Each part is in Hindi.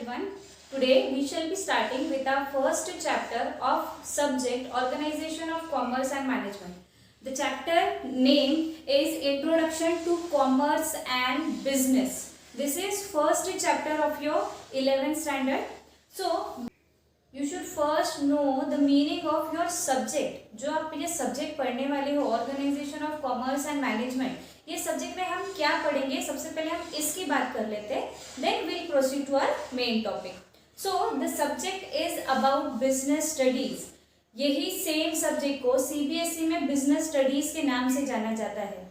everyone. Today we shall be starting with our first chapter of subject Organization of Commerce and Management. The chapter name is Introduction to Commerce and Business. This is first chapter of your 11th standard. So you should first know the meaning of your subject. जो आप ये subject पढ़ने वाले हो Organization of Commerce and Management, ये सब्जेक्ट में हम क्या पढ़ेंगे, सबसे पहले हम इसकी बात कर लेते हैं, then will proceed to our main topic. So the subject is about business studies. यही सेम सब्जेक्ट को सीबीएसई में बिजनेस स्टडीज के नाम से जाना जाता है.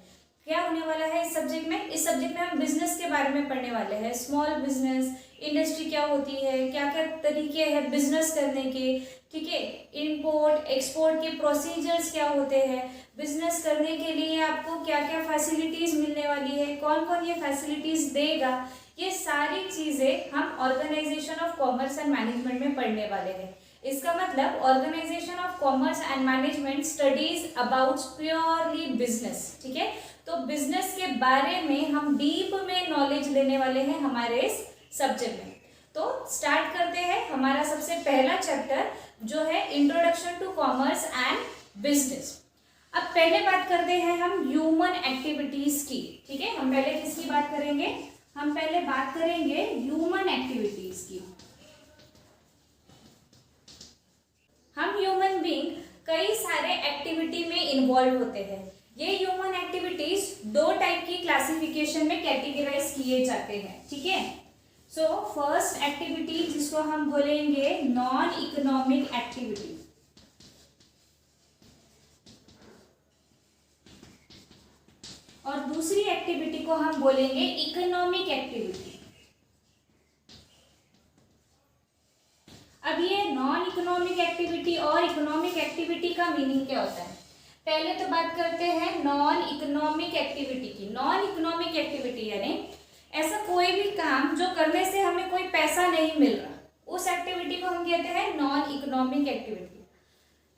क्या होने वाला है इस सब्जेक्ट में? इस सब्जेक्ट में हम बिजनेस के बारे में पढ़ने वाले हैं. स्मॉल बिजनेस, इंडस्ट्री क्या होती है, क्या क्या तरीके हैं बिजनेस करने के, ठीक है, इंपोर्ट एक्सपोर्ट के प्रोसीजर्स क्या होते हैं, बिजनेस करने के लिए आपको क्या क्या फैसिलिटीज मिलने वाली है, कौन कौन ये फैसिलिटीज देगा, ये सारी चीजें हम organisation of commerce and management में पढ़ने वाले हैं. इसका मतलब organisation of commerce and management studies about purely business. ठीक है, तो बिजनेस के बारे में हम डीप में नॉलेज लेने वाले हैं हमारे इस सब्जेक्ट में. तो स्टार्ट करते हैं. हमारा सबसे पहला चैप्टर जो है introduction to commerce and business. अब पहले बात करते हैं हम ह्यूमन एक्टिविटीज की. ठीक है, हम पहले किसकी बात करेंगे? हम पहले बात करेंगे ह्यूमन एक्टिविटीज की. हम ह्यूमन बीइंग कई सारे एक्टिविटी में इन्वॉल्व होते हैं. ये ह्यूमन एक्टिविटीज दो टाइप की क्लासिफिकेशन में कैटेगराइज किए जाते हैं. ठीक है, सो फर्स्ट एक्टिविटी जिसको हम बोलेंगे नॉन इकोनॉमिक एक्टिविटी, और दूसरी एक्टिविटी को हम बोलेंगे इकोनॉमिक एक्टिविटी. अब ये नॉन इकोनॉमिक एक्टिविटी और इकोनॉमिक एक्टिविटी का मीनिंग क्या होता है? पहले तो बात करते हैं नॉन इकोनॉमिक एक्टिविटी की. नॉन इकोनॉमिक एक्टिविटी यानी ऐसा कोई भी काम जो करने से हमें कोई पैसा नहीं मिल रहा, उस एक्टिविटी को हम कहते हैं non economic activity.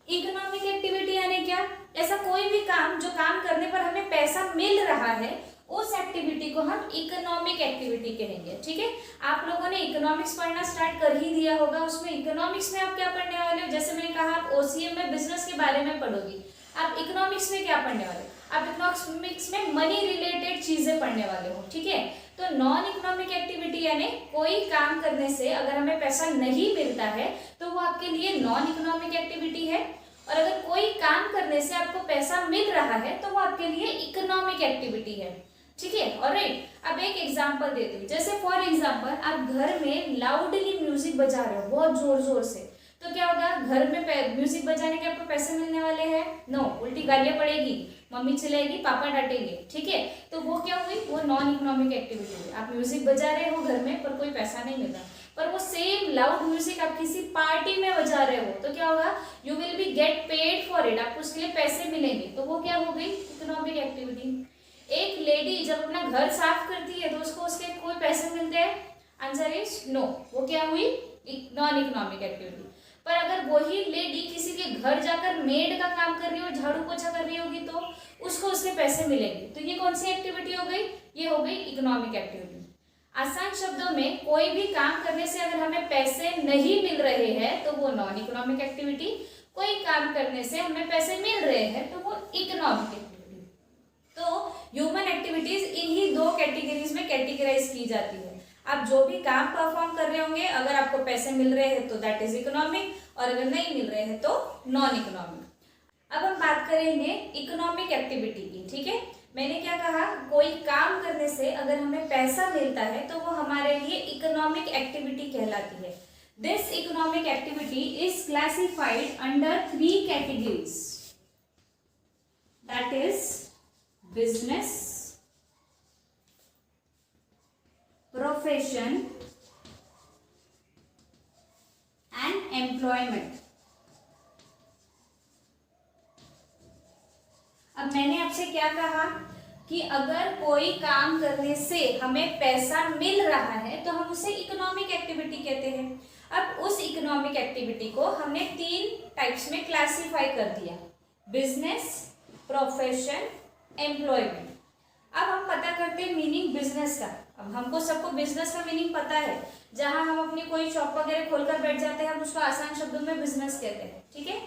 Economic activity यानी क्या? ऐसा कोई भी काम जो काम करने पर हमें पैसा मिल रहा है, उस एक्टिविटी को हम इकोनॉमिक एक्टिविटी कहेंगे. ठीक है, आप लोगों ने इकोनॉमिक्स पढ़ना स्टार्ट कर ही दिया होगा. उसमें इकोनॉमिक्स में आप क्या पढ़ने वाले हो? जैसे मैंने कहा, आप ओसीएम में बिजनेस के बारे में पढ़ोगी. आप इकोनॉमिक्स में क्या पढ़ने वाले हो? आप इकोनॉमिक्स में मनी रिलेटेड चीजें पढ़ने वाले हो. ठीक है, तो नॉन इकोनॉमिक एक्टिविटी यानी कोई काम करने से अगर हमें पैसा नहीं मिलता है तो वो आपके लिए नॉन इकोनॉमिक एक्टिविटी है, और अगर कोई काम करने से आपको पैसा मिल रहा है तो वो आपके लिए इकोनॉमिक एक्टिविटी है. ठीक है, ऑलराइट. अब एक एग्जांपल देती हूँ. जैसे फॉर एग्जांपल आप घर में लाउडली म्यूजिक बजा रहे हो बहुत जोर जोर से, तो क्या होगा? घर में म्यूजिक बजाने के आपको पैसे मिलने वाले हैं? नो, उल्टी गालियां पड़ेगी, मम्मी चिल्लाएगी, पापा डांटेंगे. ठीक है, तो वो क्या हुई? वो नॉन इकोनॉमिक एक्टिविटी हुई. आप म्यूजिक बजा रहे हो घर में पर कोई पैसा नहीं मिल रहा, पर वो सेम लाउड म्यूजिक आप किसी पार्टी में बजा रहे हो तो क्या होगा? You will be get paid for it. आपको उसके लिए पैसे मिलेंगे. तो वो क्या हो गई? Economic activity. एक लेडी जब अपना घर साफ करती है तो उसको उसके कोई पैसे मिलते हैं? Answer is no. वो क्या हुई? Non economic activity. पर अगर वही लेडी किसी के घर जाकर मेड का काम कर रही हो, झाड़ू पोछा कर रही होगी, तो उसको उसके पैसे मिलेंगे. तो ये कौन सी एक्टिविटी हो गई? ये हो गई इकोनॉमिक एक्टिविटी. आसान शब्दों में कोई भी काम करने से अगर हमें पैसे नहीं मिल रहे हैं तो वो नॉन इकोनॉमिक एक्टिविटी. कोई काम करने से हमें पैसे मिल रहे हैं तो वो इकोनॉमिक एक्टिविटी. तो ह्यूमन एक्टिविटीज इन्हीं दो कैटेगरीज में कैटेगराइज की जाती है. आप जो भी काम परफॉर्म कर रहे होंगे, अगर आपको पैसे मिल रहे हैं तो दैट इज इकोनॉमिक, और अगर नहीं मिल रहे हैं तो नॉन इकोनॉमिक. अब हम बात करेंगे इकोनॉमिक एक्टिविटी की. ठीक है, मैंने क्या कहा? कोई काम करने से अगर हमें पैसा मिलता है तो वो हमारे लिए इकोनॉमिक एक्टिविटी कहलाती है. This economic activity is classified under 3 categories, that is business, profession and employment. अब मैंने आपसे क्या कहा कि अगर कोई काम करने से हमें पैसा मिल रहा है तो हम उसे इकोनॉमिक एक्टिविटी कहते हैं. अब उस इकोनॉमिक एक्टिविटी को हमने 3 टाइप्स में क्लासिफाई कर दिया: बिजनेस, प्रोफेशन, एम्प्लॉयमेंट. अब हम पता करते हैं मीनिंग बिजनेस का. अब हमको सबको बिजनेस का मीनिंग पता है, जहां हम अपनी कोई शॉप वगैरह खोलकर बैठ जाते हैं हम उसको आसान शब्दों में बिजनेस कहते हैं, ठीक है।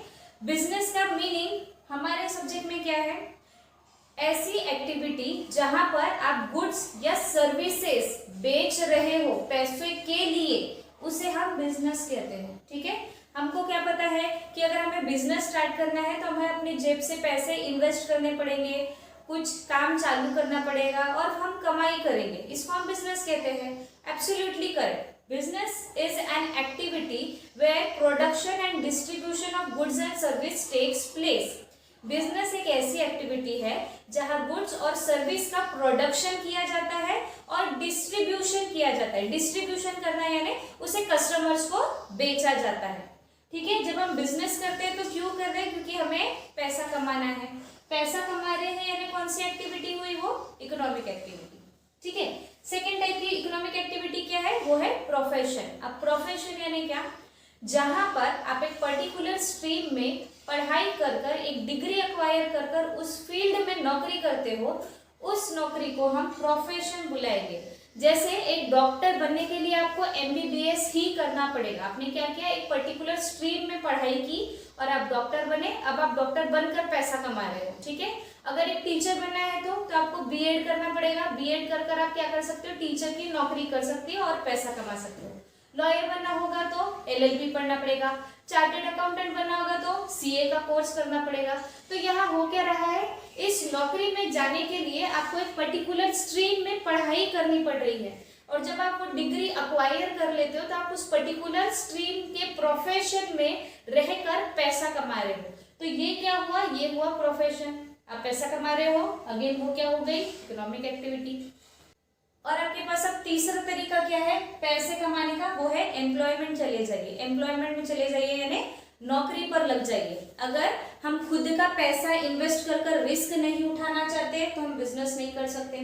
बिजनेस का मीनिंग हमारे सब्जेक्ट में क्या है, ऐसी एक्टिविटी जहां पर आप गुड्स या सर्विसेज बेच रहे हो पैसे के लिए, उसे हम बिजनेस कहते हैं, ठीक है। हमको क्या पता है कि अगर हमें बिजनेस स्टार्ट करना है तो हमें अपनी जेब से पैसे इन्वेस्ट करने पड़ेंगे, कुछ काम चालू करना पड़ेगा और हम कमाई करेंगे, इसको हम बिजनेस कहते हैं। Absolutely correct. Business is an activity where production and distribution of goods and service takes place. Business एक ऐसी एक्टिविटी है जहां गुड्स और सर्विस का प्रोडक्शन किया जाता है और डिस्ट्रीब्यूशन किया जाता है। डिस्ट्रीब्यूशन करना यानी उसे कस्टमर्स को बेचा जाता है, ठीक है। जब हम बिजनेस करते हैं तो क्यों कर रहे हैं, क्योंकि हमें पैसा कमाना है। पैसा कमा रहे हैं यानी कौन सी एक्टिविटी हुई, वो इकोनॉमिक एक्टिविटी, ठीक है। सेकेंड टाइप की इकोनॉमिक एक्टिविटी क्या है, वो है प्रोफेशन। अब प्रोफेशन यानी क्या, जहां पर आप एक पर्टिकुलर स्ट्रीम में पढ़ाई कर कर एक डिग्री एक्वायर कर कर उस फील्ड में नौकरी करते हो, उस नौकरी को हम प्रोफेशन बुलाएंगे। जैसे एक डॉक्टर बनने के लिए आपको MBBS ही करना पड़ेगा। आपने क्या किया, एक पर्टिकुलर स्ट्रीम में पढ़ाई की और आप डॉक्टर बने, अब आप डॉक्टर बनकर पैसा कमा रहे हो, ठीक है। अगर एक टीचर बनना है तो आपको B.Ed करना पड़ेगा। B.Ed कर कर आप क्या कर सकते हो, टीचर की नौकरी कर सकती हो और पैसा कमा सकते हो। लॉयर बनना होगा तो LLB पढ़ना पड़ेगा। चार्टेड अकाउंटेंट बनना होगा तो CA का कोर्स करना पड़ेगा। तो यहाँ हो क्या रहा है, इस नौकरी में जाने के लिए आपको एक पर्टिकुलर स्ट्रीम में पढ़ाई करनी पड़ रही है और जब आप वो डिग्री अक्वायर कर लेते हो तो आप उस पर्टिकुलर स्ट्रीम के प्रोफेशन में रहकर पैसा कमा रहे हो। तो ये क्या हुआ, ये हुआ प्रोफेशन। आप पैसा कमा रहे हो, अगेन वो क्या हो गई, इकोनॉमिक एक्टिविटी। और आपके पास अब तीसरा तरीका क्या है पैसे कमाने का, वो है एम्प्लॉयमेंट चले जाइए। एम्प्लॉयमेंट में चले जाइए यानी नौकरी पर लग जाइए। अगर हम खुद का पैसा इन्वेस्ट कर कर रिस्क नहीं उठाना चाहते तो हम बिजनेस नहीं कर सकते।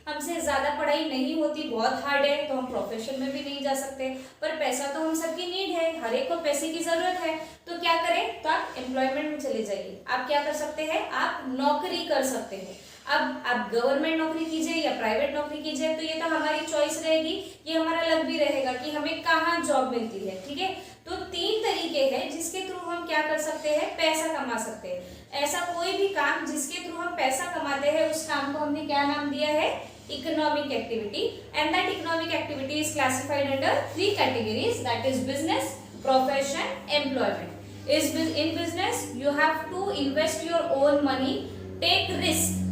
हमसे ज्यादा पढ़ाई नहीं होती, बहुत हार्ड है, तो हम प्रोफेशन में भी नहीं जा सकते। पर पैसा तो हम सबकी नीड है, हर एक को पैसे की जरूरत है, तो क्या करें, तो आप एम्प्लॉयमेंट में चले जाइए। आप क्या कर सकते हैं, आप नौकरी कर सकते हैं। अब आप गवर्नमेंट नौकरी कीजिए या प्राइवेट नौकरी कीजिए, तो ये तो हमारी चॉइस रहेगी, ये हमारा लग भी रहेगा कि हमें कहाँ जॉब मिलती है, ठीक है। तो 3 तरीके हैं जिसके थ्रू हम क्या कर सकते हैं, पैसा कमा सकते हैं। ऐसा कोई भी काम जिसके थ्रू हम पैसा कमाते हैं, उस काम को हमने क्या नाम दिया है, economic activity. And that economic activity is classified under 3 categories, that is business, profession, employment. In business you have to invest your own money, take risk.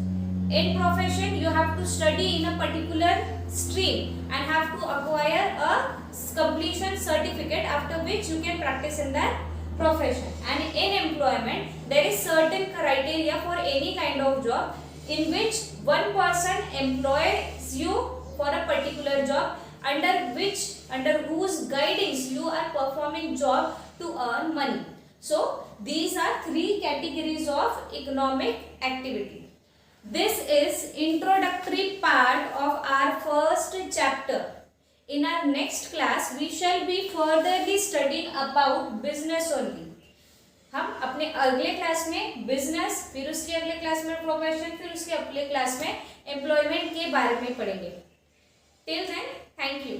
In profession you have to study in a particular stream and have to acquire a completion certificate, after which you can practice in that profession. And in employment there is certain criteria for any kind of job in which one person employs you for a particular job, under whose guidance you are performing job to earn money. So these are 3 categories of economic activity. This is introductory part of our first chapter. In our next class we shall be furtherly studying about business only. हम अपने अगले क्लास में बिजनेस, फिर उसके अगले क्लास में प्रोफेशन, फिर उसके अगले क्लास में एम्प्लॉयमेंट के बारे में पढ़ेंगे। Till then, thank you.